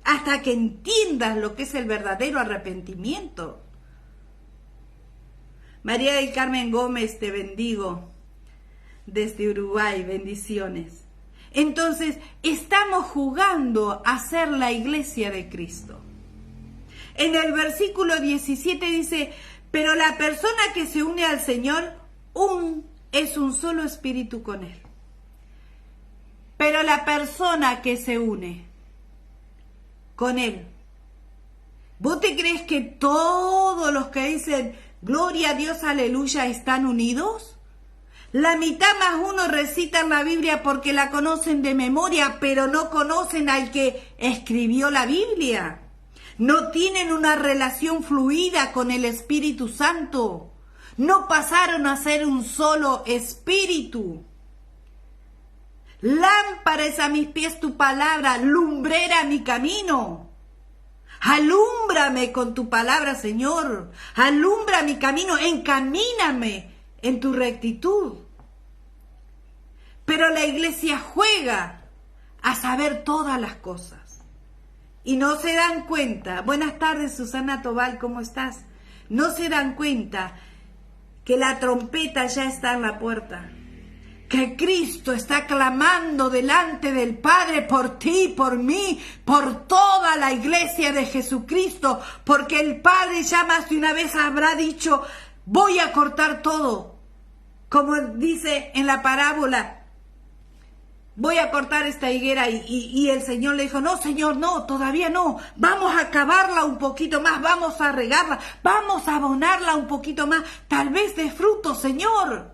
hasta que entiendas lo que es el verdadero arrepentimiento. María del Carmen Gómez, te bendigo desde Uruguay, bendiciones. Entonces, estamos jugando a ser la iglesia de Cristo. En el versículo 17 dice, pero la persona que se une al Señor es un solo espíritu con Él. Pero la persona que se une con Él, ¿vos te crees que todos los que dicen gloria a Dios, aleluya, están unidos? La mitad más uno recitan la Biblia porque la conocen de memoria, pero no conocen al que escribió la Biblia. No tienen una relación fluida con el Espíritu Santo. No pasaron a ser un solo espíritu. Lámpara es a mis pies tu palabra, lumbrera mi camino. Alúmbrame con tu palabra, Señor. Alumbra mi camino, encamíname en tu rectitud. Pero la iglesia juega a saber todas las cosas. Y no se dan cuenta. Buenas tardes, Susana Tobal, ¿cómo estás? No se dan cuenta que la trompeta ya está en la puerta. Que Cristo está clamando delante del Padre por ti, por mí, por toda la iglesia de Jesucristo, porque el Padre ya más de una vez habrá dicho, voy a cortar todo, como dice en la parábola, voy a cortar esta higuera y el Señor le dijo, no Señor, no, todavía no, vamos a cavarla un poquito más, vamos a regarla, vamos a abonarla un poquito más, tal vez dé fruto, Señor.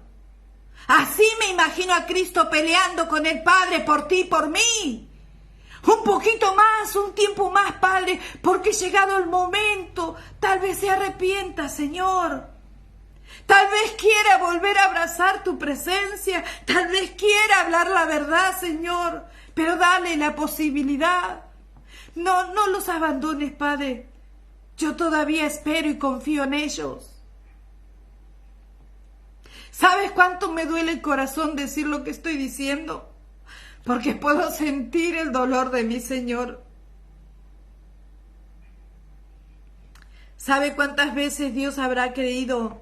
Así me imagino a Cristo peleando con el Padre por ti y por mí. Un poquito más, un tiempo más, Padre, porque llegado el momento, tal vez se arrepienta, Señor. Tal vez quiera volver a abrazar tu presencia, tal vez quiera hablar la verdad, Señor, pero dale la posibilidad. No los abandones, Padre. Yo todavía espero y confío en ellos. ¿Sabes cuánto me duele el corazón decir lo que estoy diciendo? Porque puedo sentir el dolor de mi Señor. ¿Sabe cuántas veces Dios habrá querido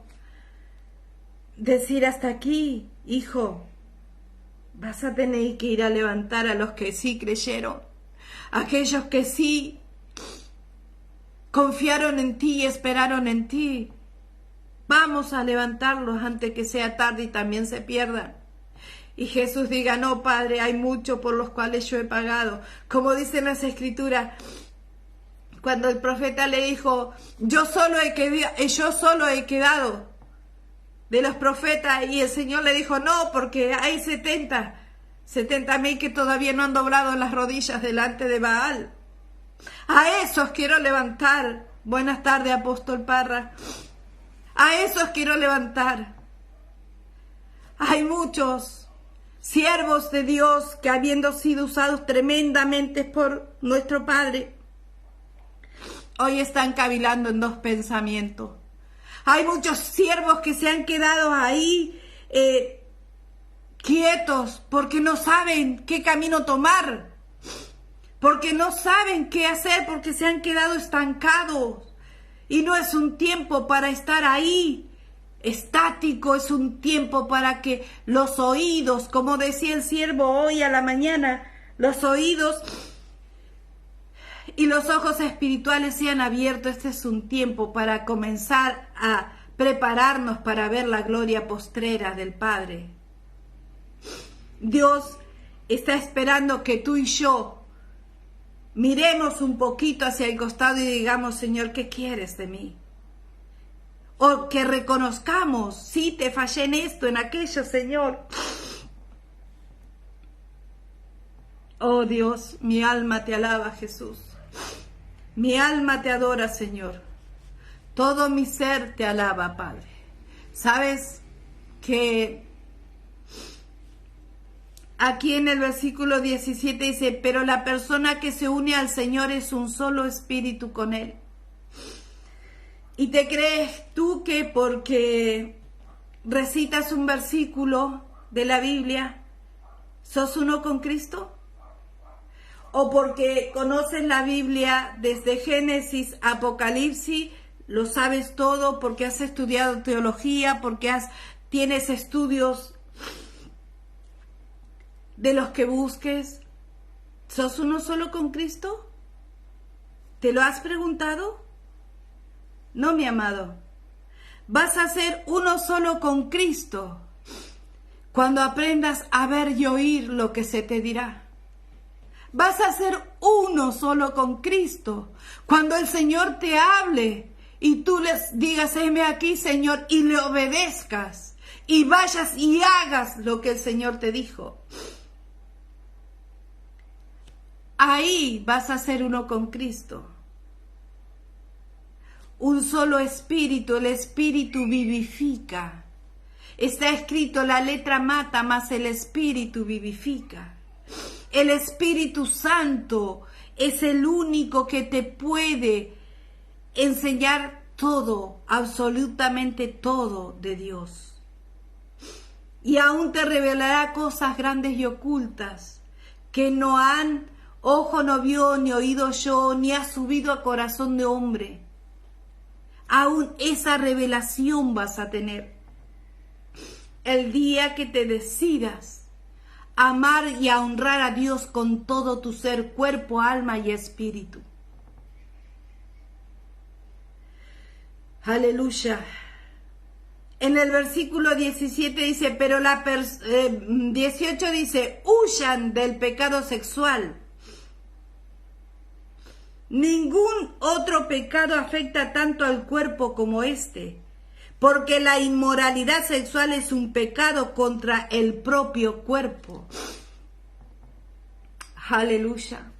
decir hasta aquí, hijo? Vas a tener que ir a levantar a los que sí creyeron, aquellos que sí confiaron en ti y esperaron en ti. Vamos a levantarlos antes que sea tarde y también se pierdan. Y Jesús diga, no, Padre, hay mucho por los cuales yo he pagado. Como dicen las Escrituras, cuando el profeta le dijo, yo solo he quedado de los profetas, y el Señor le dijo, no, porque hay 70,000 que todavía no han doblado las rodillas delante de Baal. A esos quiero levantar. Buenas tardes, apóstol Parra. A esos quiero levantar. Hay muchos siervos de Dios que, habiendo sido usados tremendamente por nuestro Padre, hoy están cavilando en dos pensamientos. Hay muchos siervos que se han quedado ahí quietos porque no saben qué camino tomar, porque no saben qué hacer, porque se han quedado estancados. Y no es un tiempo para estar ahí estático, es un tiempo para que los oídos, como decía el siervo hoy a la mañana, los oídos y los ojos espirituales sean abiertos. Este es un tiempo para comenzar a prepararnos para ver la gloria postrera del Padre. Dios está esperando que tú y yo miremos un poquito hacia el costado y digamos, Señor, ¿qué quieres de mí? O que reconozcamos, sí, te fallé en esto, en aquello, Señor. Oh Dios, mi alma te alaba, Jesús. Mi alma te adora, Señor. Todo mi ser te alaba, Padre. ¿Sabes que aquí en el versículo 17 dice, pero la persona que se une al Señor es un solo espíritu con Él? ¿Y te crees tú que porque recitas un versículo de la Biblia, sos uno con Cristo? ¿O porque conoces la Biblia desde Génesis a Apocalipsis, lo sabes todo, porque has estudiado teología, porque tienes estudios de los que busques? ¿Sos uno solo con Cristo? ¿Te lo has preguntado? No, mi amado. Vas a ser uno solo con Cristo cuando aprendas a ver y oír lo que se te dirá. Vas a ser uno solo con Cristo cuando el Señor te hable y tú les digas, heme aquí, Señor, y le obedezcas y vayas y hagas lo que el Señor te dijo. Ahí vas a ser uno con Cristo. Un solo espíritu, el espíritu vivifica. Está escrito, la letra mata, mas el espíritu vivifica. El Espíritu Santo es el único que te puede enseñar todo, absolutamente todo de Dios. Y aún te revelará cosas grandes y ocultas que ojo no vio, ni oído oyó, ni ha subido a corazón de hombre. Aún esa revelación vas a tener el día que te decidas a amar y a honrar a Dios con todo tu ser, cuerpo, alma y espíritu. Aleluya. En el versículo 17 dice, pero 18 dice, huyan del pecado sexual. Ningún otro pecado afecta tanto al cuerpo como este, porque la inmoralidad sexual es un pecado contra el propio cuerpo. Aleluya.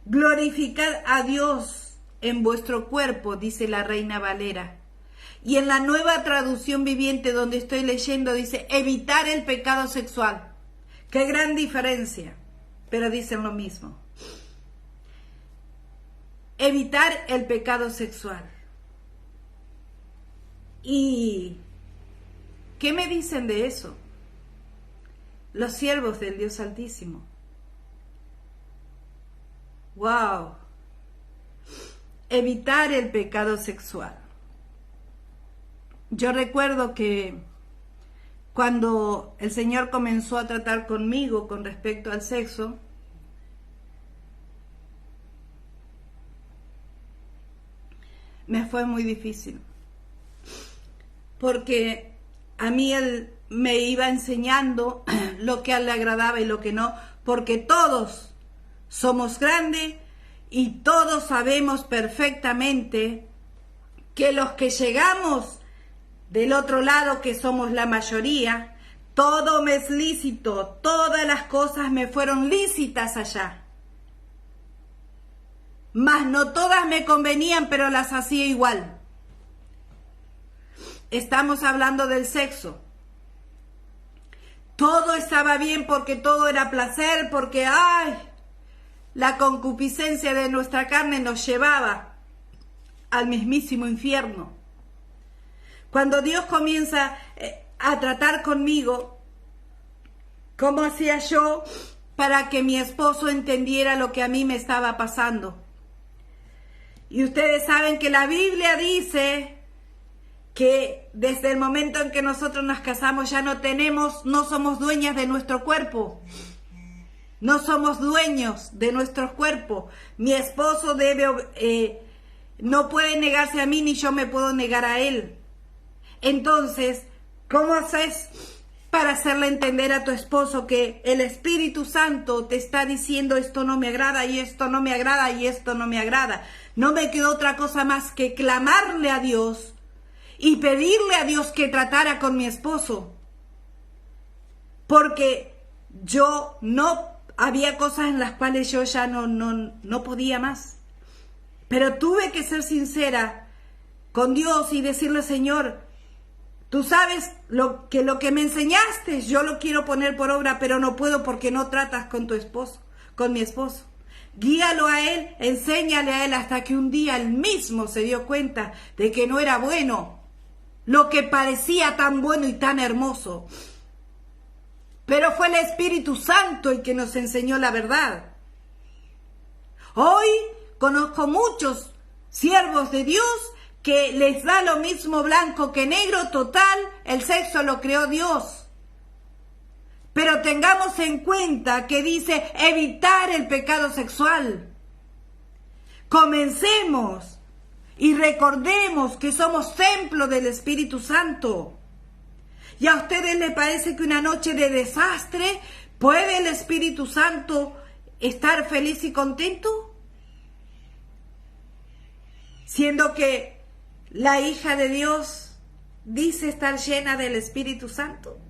Glorificad a Dios en vuestro cuerpo, dice la Reina Valera. Y en la Nueva Traducción Viviente, donde estoy leyendo, dice, evitar el pecado sexual. Qué gran diferencia, pero dicen lo mismo. Evitar el pecado sexual. Y ¿Qué me dicen de eso? Los siervos del Dios Altísimo. ¡Wow! Evitar el pecado sexual. Yo recuerdo que cuando el Señor comenzó a tratar conmigo con respecto al sexo, me fue muy difícil, porque a mí Él me iba enseñando lo que a Él le agradaba y lo que no, porque todos somos grandes y todos sabemos perfectamente que los que llegamos del otro lado, que somos la mayoría, todo me es lícito, todas las cosas me fueron lícitas allá. Mas no todas me convenían, pero las hacía igual. Estamos hablando del sexo. Todo estaba bien porque todo era placer, porque la concupiscencia de nuestra carne nos llevaba al mismísimo infierno. Cuando Dios comienza a tratar conmigo, ¿cómo hacía yo para que mi esposo entendiera lo que a mí me estaba pasando? Y ustedes saben que la Biblia dice que desde el momento en que nosotros nos casamos ya no somos dueñas de nuestro cuerpo. No somos dueños de nuestro cuerpo. Mi esposo no puede negarse a mí, ni yo me puedo negar a él. Entonces, ¿cómo haces para hacerle entender a tu esposo que el Espíritu Santo te está diciendo esto no me agrada y esto no me agrada y esto no me agrada? No me quedó otra cosa más que clamarle a Dios y pedirle a Dios que tratara con mi esposo. Porque había cosas en las cuales yo ya no podía más. Pero tuve que ser sincera con Dios y decirle: Señor, tú sabes lo que me enseñaste, yo lo quiero poner por obra, pero no puedo porque no tratas con tu esposo, con mi esposo. Guíalo a él, enséñale a él, hasta que un día él mismo se dio cuenta de que no era bueno lo que parecía tan bueno y tan hermoso. Pero fue el Espíritu Santo el que nos enseñó la verdad. Hoy conozco muchos siervos de Dios que les da lo mismo blanco que negro, total, el sexo lo creó Dios. Pero tengamos en cuenta que dice evitar el pecado sexual. Comencemos y recordemos que somos templo del Espíritu Santo. ¿Y a ustedes les parece que una noche de desastre puede el Espíritu Santo estar feliz y contento? Siendo que la hija de Dios dice estar llena del Espíritu Santo.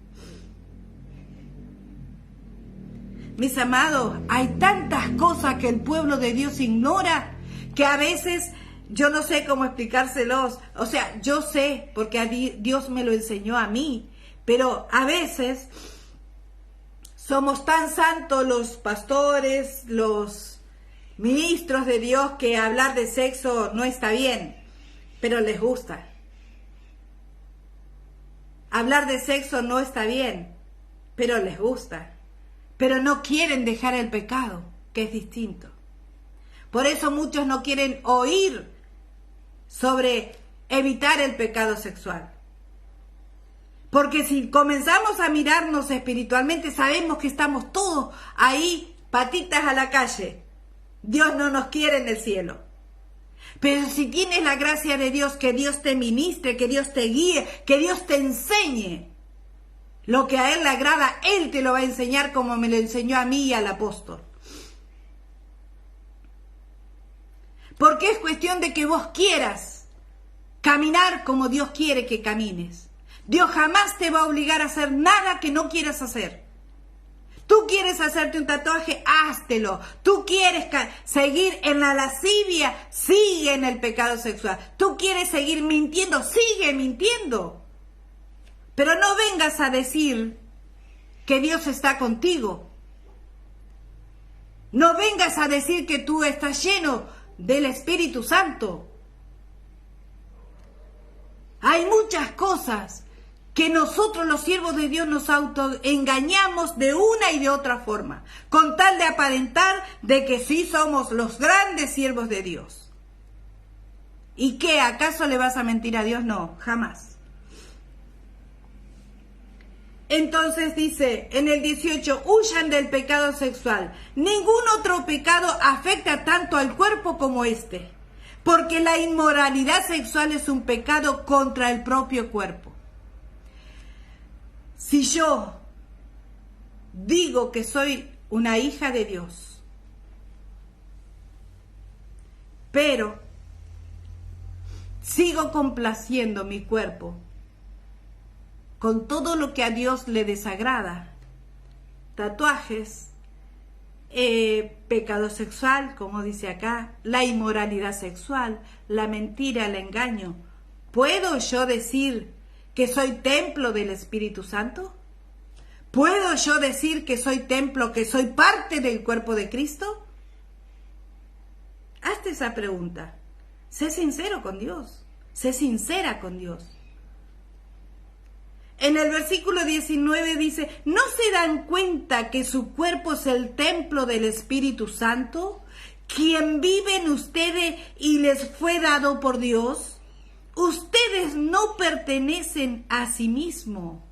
Mis amados, hay tantas cosas que el pueblo de Dios ignora que a veces yo no sé cómo explicárselos. O sea, yo sé porque Dios me lo enseñó a mí, pero a veces somos tan santos los pastores, los ministros de Dios, que hablar de sexo no está bien, pero les gusta. Hablar de sexo no está bien, pero les gusta. Pero no quieren dejar el pecado, que es distinto. Por eso muchos no quieren oír sobre evitar el pecado sexual. Porque si comenzamos a mirarnos espiritualmente, sabemos que estamos todos ahí, patitas a la calle. Dios no nos quiere en el cielo. Pero si tienes la gracia de Dios, que Dios te ministre, que Dios te guíe, que Dios te enseñe lo que a Él le agrada, Él te lo va a enseñar como me lo enseñó a mí y al apóstol. Porque es cuestión de que vos quieras caminar como Dios quiere que camines. Dios jamás te va a obligar a hacer nada que no quieras hacer. Tú quieres hacerte un tatuaje, háztelo. Tú quieres seguir en la lascivia, sigue en el pecado sexual. Tú quieres seguir mintiendo, sigue mintiendo. Pero no vengas a decir que Dios está contigo. No vengas a decir que tú estás lleno del Espíritu Santo. Hay muchas cosas que nosotros los siervos de Dios nos autoengañamos de una y de otra forma, con tal de aparentar de que sí somos los grandes siervos de Dios. ¿Y qué? ¿Acaso le vas a mentir a Dios? No, jamás. Entonces dice en el 18, huyan del pecado sexual. Ningún otro pecado afecta tanto al cuerpo como este, porque la inmoralidad sexual es un pecado contra el propio cuerpo. Si yo digo que soy una hija de Dios, pero sigo complaciendo mi cuerpo con todo lo que a Dios le desagrada, tatuajes, pecado sexual, como dice acá, la inmoralidad sexual, la mentira, el engaño, ¿puedo yo decir que soy templo del Espíritu Santo? ¿Puedo yo decir que soy templo, que soy parte del cuerpo de Cristo? Hazte esa pregunta. Sé sincero con Dios. Sé sincera con Dios. En el versículo 19 dice, ¿no se dan cuenta que su cuerpo es el templo del Espíritu Santo, quien vive en ustedes y les fue dado por Dios? Ustedes no pertenecen a sí mismos.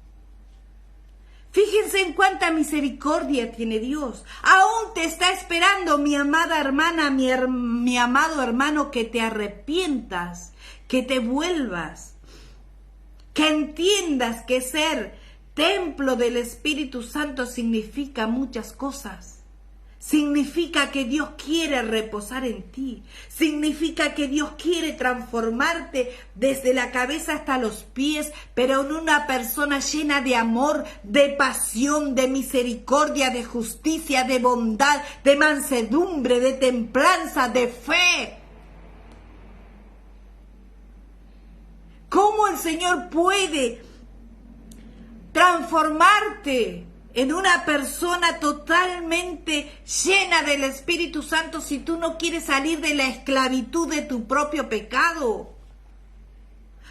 Fíjense en cuánta misericordia tiene Dios. Aún te está esperando, mi amada hermana, mi amado hermano, que te arrepientas, que te vuelvas, que entiendas que ser templo del Espíritu Santo significa muchas cosas. Significa que Dios quiere reposar en ti. Significa que Dios quiere transformarte desde la cabeza hasta los pies, pero en una persona llena de amor, de pasión, de misericordia, de justicia, de bondad, de mansedumbre, de templanza, de fe. ¿Cómo el Señor puede transformarte en una persona totalmente llena del Espíritu Santo si tú no quieres salir de la esclavitud de tu propio pecado?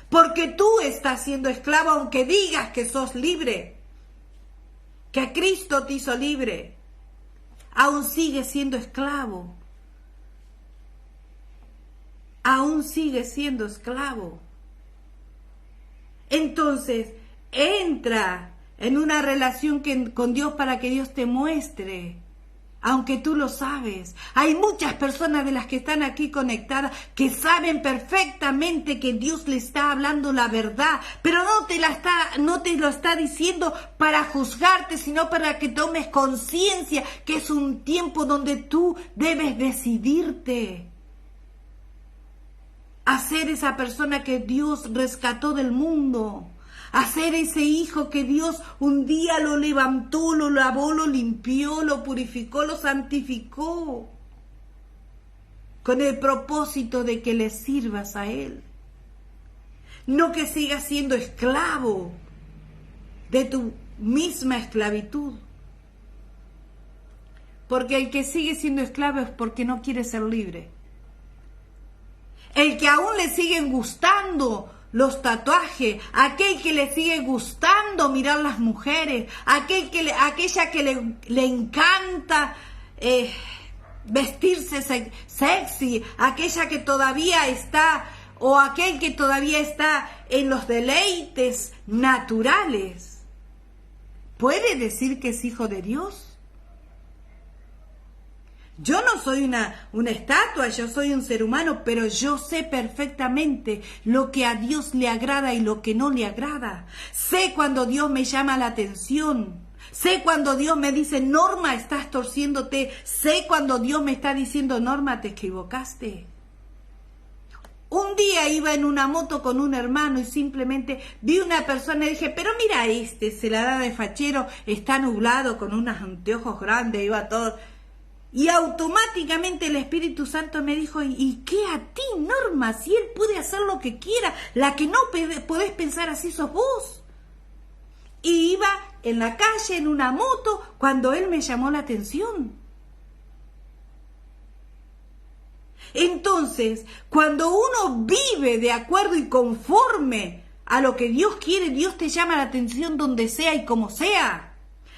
Porque tú estás siendo esclavo aunque digas que sos libre, que Cristo te hizo libre. Aún sigues siendo esclavo. Aún sigues siendo esclavo. Entonces, entra en una relación con Dios para que Dios te muestre, aunque tú lo sabes. Hay muchas personas de las que están aquí conectadas que saben perfectamente que Dios le está hablando la verdad, pero no te lo está diciendo para juzgarte, sino para que tomes conciencia que es un tiempo donde tú debes decidirte a ser esa persona que Dios rescató del mundo, a ser ese hijo que Dios un día lo levantó, lo lavó, lo limpió, lo purificó, lo santificó, con el propósito de que le sirvas a Él. No que sigas siendo esclavo de tu misma esclavitud. Porque el que sigue siendo esclavo es porque no quiere ser libre. El que aún le siguen gustando los tatuajes, aquel que le sigue gustando mirar las mujeres, aquella que le encanta vestirse sexy, aquella que todavía está, o aquel que todavía está en los deleites naturales, ¿puede decir que es hijo de Dios? Yo no soy una estatua, yo soy un ser humano, pero yo sé perfectamente lo que a Dios le agrada y lo que no le agrada. Sé cuando Dios me llama la atención. Sé cuando Dios me dice, Norma, estás torciéndote. Sé cuando Dios me está diciendo, Norma, te equivocaste. Un día iba en una moto con un hermano y simplemente vi una persona y dije, pero mira se la da de fachero, está nublado con unos anteojos grandes, iba todo. Y automáticamente el Espíritu Santo me dijo, ¿y qué a ti, Norma? Si Él puede hacer lo que quiera, la que no podés pensar así sos vos. Y iba en la calle, en una moto, cuando Él me llamó la atención. Entonces, cuando uno vive de acuerdo y conforme a lo que Dios quiere, Dios te llama la atención donde sea y como sea.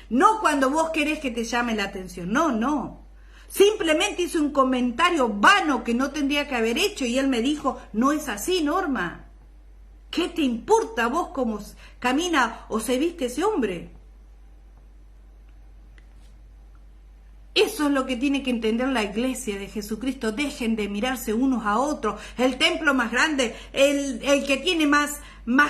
No cuando vos querés que te llame la atención, no. Simplemente hice un comentario vano que no tendría que haber hecho y él me dijo, no es así, Norma. ¿Qué te importa a vos cómo camina o se viste ese hombre? Eso es lo que tiene que entender la iglesia de Jesucristo. Dejen de mirarse unos a otros. El templo más grande, el que tiene más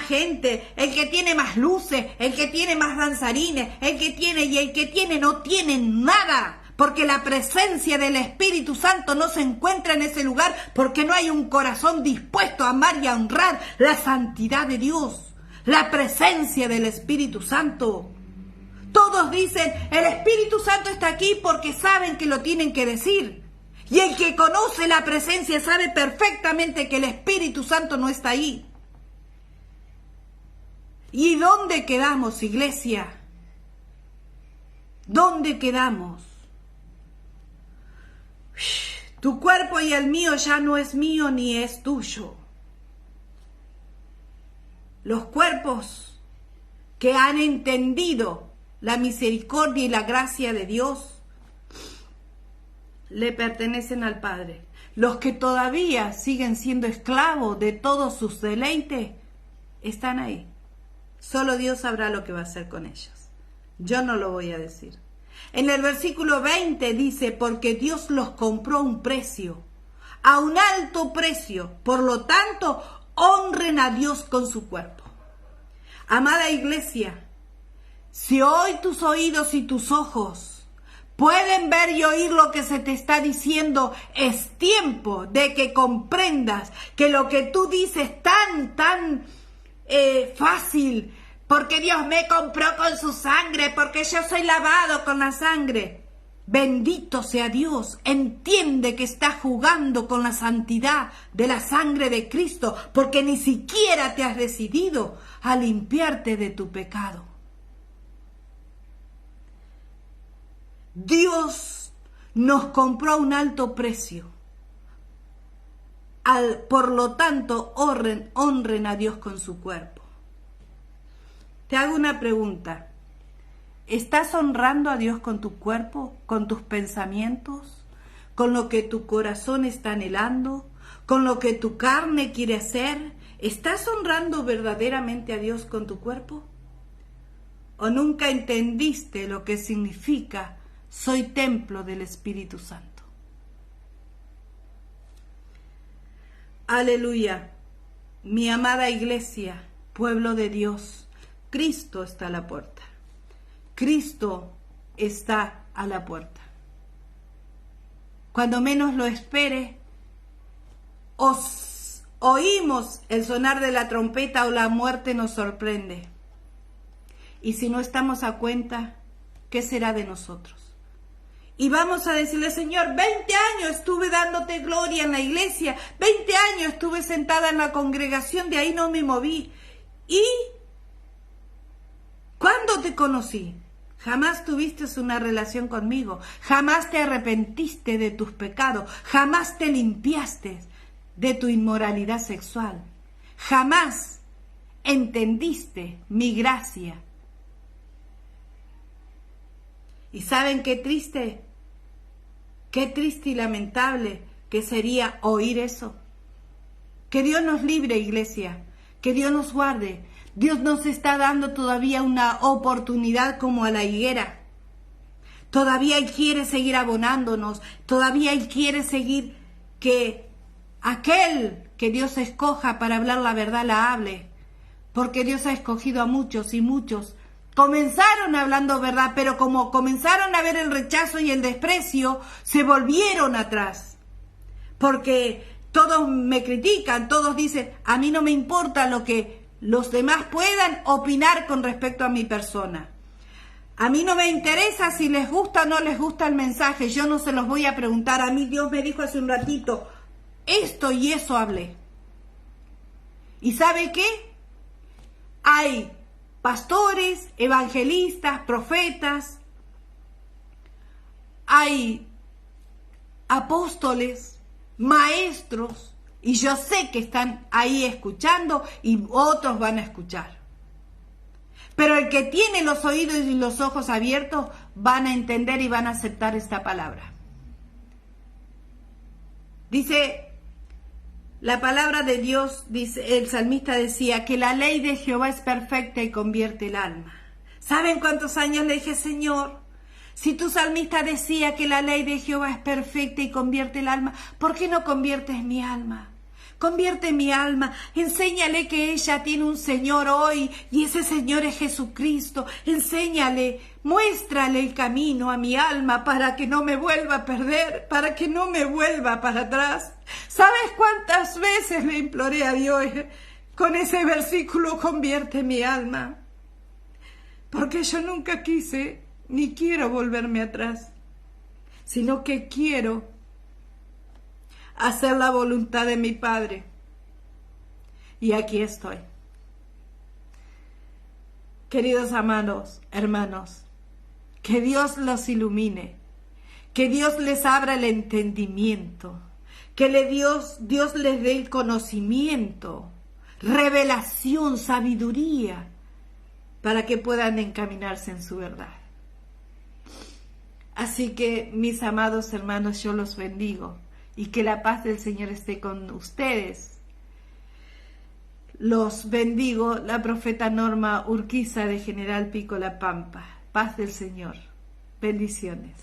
gente, el que tiene más luces, el que tiene más danzarines, el que tiene no tiene nada. Porque la presencia del Espíritu Santo no se encuentra en ese lugar porque no hay un corazón dispuesto a amar y a honrar la santidad de Dios. La presencia del Espíritu Santo. Todos dicen, el Espíritu Santo está aquí porque saben que lo tienen que decir. Y el que conoce la presencia sabe perfectamente que el Espíritu Santo no está ahí. ¿Y dónde quedamos, iglesia? ¿Dónde quedamos? Tu cuerpo y el mío ya no es mío ni es tuyo. Los cuerpos que han entendido la misericordia y la gracia de Dios le pertenecen al Padre. Los que todavía siguen siendo esclavos de todos sus deleites están ahí. Solo Dios sabrá lo que va a hacer con ellos. Yo no lo voy a decir. En el versículo 20 dice, porque Dios los compró a un precio, a un alto precio. Por lo tanto, honren a Dios con su cuerpo. Amada iglesia, si hoy tus oídos y tus ojos pueden ver y oír lo que se te está diciendo, es tiempo de que comprendas que lo que tú dices tan fácil, porque Dios me compró con su sangre, porque yo soy lavado con la sangre. Bendito sea Dios, entiende que está jugando con la santidad de la sangre de Cristo, porque ni siquiera te has decidido a limpiarte de tu pecado. Dios nos compró a un alto precio. Por lo tanto, honren a Dios con su cuerpo. Te hago una pregunta. ¿Estás honrando a Dios con tu cuerpo, con tus pensamientos, con lo que tu corazón está anhelando, con lo que tu carne quiere hacer? ¿Estás honrando verdaderamente a Dios con tu cuerpo? ¿O nunca entendiste lo que significa soy templo del Espíritu Santo? Aleluya. Mi amada iglesia, pueblo de Dios, Cristo está a la puerta. Cristo está a la puerta. Cuando menos lo espere, oímos el sonar de la trompeta o la muerte nos sorprende. Y si no estamos a cuenta, ¿qué será de nosotros? Y vamos a decirle, Señor, 20 años estuve dándote gloria en la iglesia, 20 años estuve sentada en la congregación, de ahí no me moví. ¿Y cuándo te conocí? Jamás tuviste una relación conmigo, jamás te arrepentiste de tus pecados, jamás te limpiaste de tu inmoralidad sexual, jamás entendiste mi gracia. ¿Y saben qué triste y lamentable que sería oír eso? Que Dios nos libre, iglesia, que Dios nos guarde. Dios nos está dando todavía una oportunidad como a la higuera. Todavía Él quiere seguir abonándonos, todavía Él quiere seguir que aquel que Dios escoja para hablar la verdad la hable, porque Dios ha escogido a muchos y muchos comenzaron hablando verdad, pero como comenzaron a ver el rechazo y el desprecio, se volvieron atrás. Porque todos me critican, todos dicen, a mí no me importa lo que los demás puedan opinar con respecto a mi persona. A mí no me interesa si les gusta o no les gusta el mensaje, yo no se los voy a preguntar. A mí Dios me dijo hace un ratito, esto y eso hablé. ¿Y sabe qué? Hay pastores, evangelistas, profetas, hay apóstoles, maestros Y yo sé que están ahí escuchando y otros van a escuchar. Pero el que tiene los oídos y los ojos abiertos van a entender y van a aceptar esta palabra. Dice la palabra de Dios, dice, el salmista decía que la ley de Jehová es perfecta y convierte el alma. ¿Saben cuántos años le dije, Señor? Si tu salmista decía que la ley de Jehová es perfecta y convierte el alma, ¿por qué no conviertes mi alma? Convierte mi alma, enséñale que ella tiene un Señor hoy y ese Señor es Jesucristo. Enséñale, muéstrale el camino a mi alma para que no me vuelva a perder, para que no me vuelva para atrás. ¿Sabes cuántas veces le imploré a Dios con ese versículo, convierte mi alma? Porque yo nunca quise ni quiero volverme atrás, sino que quiero hacer la voluntad de mi Padre. Y aquí estoy. Queridos hermanos, que Dios los ilumine, que Dios les abra el entendimiento, que Dios les dé el conocimiento, revelación, sabiduría, para que puedan encaminarse en su verdad. Así que, mis amados hermanos, yo los bendigo. Y que la paz del Señor esté con ustedes. Los bendigo, la profeta Norma Urquiza de General Pico La Pampa. Paz del Señor. Bendiciones.